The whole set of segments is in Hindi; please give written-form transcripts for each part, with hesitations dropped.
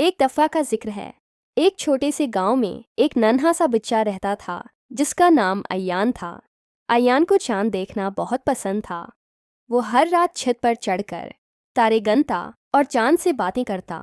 एक दफ़ा का जिक्र है। एक छोटे से गांव में एक नन्हा सा बच्चा रहता था जिसका नाम अय्यान था। अय्यान को चांद देखना बहुत पसंद था। वो हर रात छत पर चढ़कर तारे गिनता और चांद से बातें करता।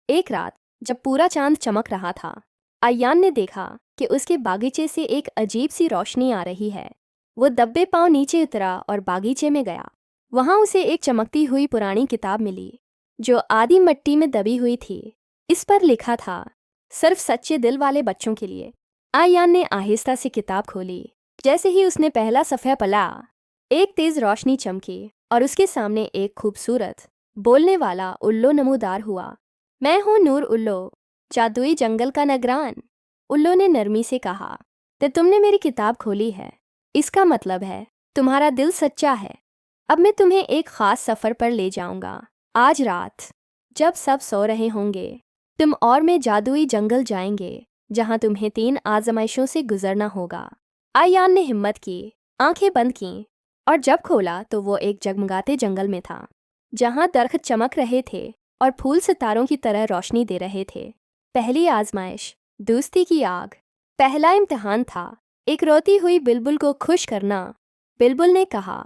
एक रात जब पूरा चांद चमक रहा था, अय्यान ने देखा कि उसके बागीचे से एक अजीब सी रोशनी आ रही है। वो दब्बे पांव नीचे उतरा और बागीचे में गया। वहां उसे एक चमकती हुई पुरानी किताब मिली जो आधी मिट्टी में दबी हुई थी। इस पर लिखा था, सिर्फ सच्चे दिल वाले बच्चों के लिए। अय्यान ने आहिस्ता से किताब खोली। जैसे ही उसने पहला सफ़ा पढ़ा, एक तेज रोशनी चमकी और उसके सामने एक खूबसूरत बोलने वाला उल्लू नमूदार हुआ। मैं हूँ नूर उल्लू, जादुई जंगल का निगरान। उल्लू ने नरमी से कहा, तो तुमने मेरी किताब खोली है, इसका मतलब है तुम्हारा दिल सच्चा है। अब मैं तुम्हें एक ख़ास सफ़र पर ले जाऊंगा। आज रात जब सब सो रहे होंगे, तुम और मैं जादुई जंगल जाएंगे जहां तुम्हें 3 आजमाइशों से गुजरना होगा। अय्यान ने हिम्मत की, आंखें बंद कीं और जब खोला तो वो एक जगमगाते जंगल में था जहां दरख्त चमक रहे थे और फूल सितारों की तरह रोशनी दे रहे थे। पहली आजमाइश, दोस्ती की आग। पहला इम्तिहान था एक रोती हुई बिल्बुल को खुश करना। बिल्बुल ने कहा,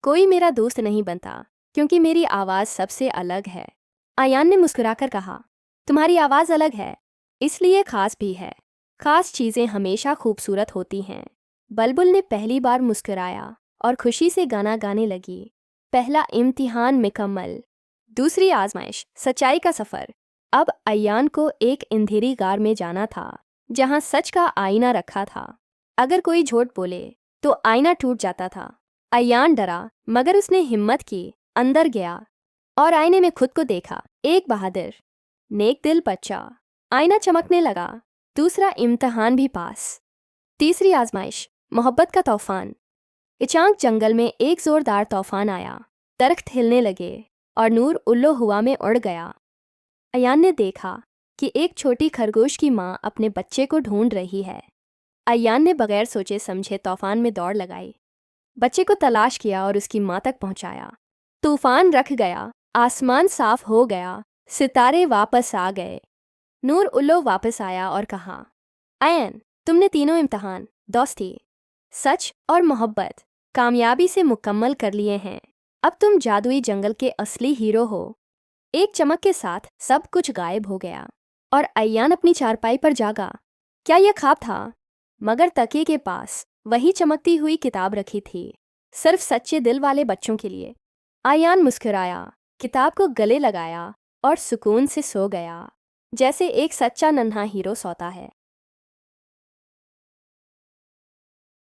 कोई मेरा दोस्त नहीं बनता क्योंकि मेरी आवाज़ सबसे अलग है। अय्यान ने मुस्कुराकर कहा, तुम्हारी आवाज़ अलग है, इसलिए ख़ास भी है। ख़ास चीज़ें हमेशा खूबसूरत होती हैं। बुलबुल ने पहली बार मुस्कुराया और खुशी से गाना गाने लगी। पहला इम्तिहान मुकम्मल। दूसरी आजमाइश, सच्चाई का सफ़र। अब अय्यान को एक अंधेरी गार में जाना था जहां सच का आईना रखा था। अगर कोई झूठ बोले तो आईना टूट जाता था। अय्यान डरा मगर उसने हिम्मत की, अंदर गया और आईने में खुद को देखा। एक बहादुर नेक दिल बच्चा। आईना चमकने लगा। दूसरा इम्तिहान भी पास। तीसरी आजमाइश, मोहब्बत का तूफान। अचानक जंगल में एक जोरदार तूफान आया। दरख्त हिलने लगे और नूर उल्लू हवा में उड़ गया। अय्यान ने देखा कि एक छोटी खरगोश की माँ अपने बच्चे को ढूंढ रही है। अय्यान ने बगैर सोचे समझे तूफान में दौड़ लगाई, बच्चे को तलाश किया और उसकी माँ तक पहुंचाया। तूफान रख गया, आसमान साफ हो गया, सितारे वापस आ गए। नूर उल्लू वापस आया और कहा, अय्यान, तुमने तीनों इम्तिहान, दोस्ती, सच और मोहब्बत, कामयाबी से मुकम्मल कर लिए हैं। अब तुम जादुई जंगल के असली हीरो हो। एक चमक के साथ सब कुछ गायब हो गया और अय्यान अपनी चारपाई पर जागा। क्या यह ख्वाब था? मगर तकिए के पास वही चमकती हुई किताब रखी थी, सिर्फ सच्चे दिल वाले बच्चों के लिए। अय्यान मुस्कुराया, किताब को गले लगाया और सुकून से सो गया, जैसे एक सच्चा नन्हा हीरो सोता है।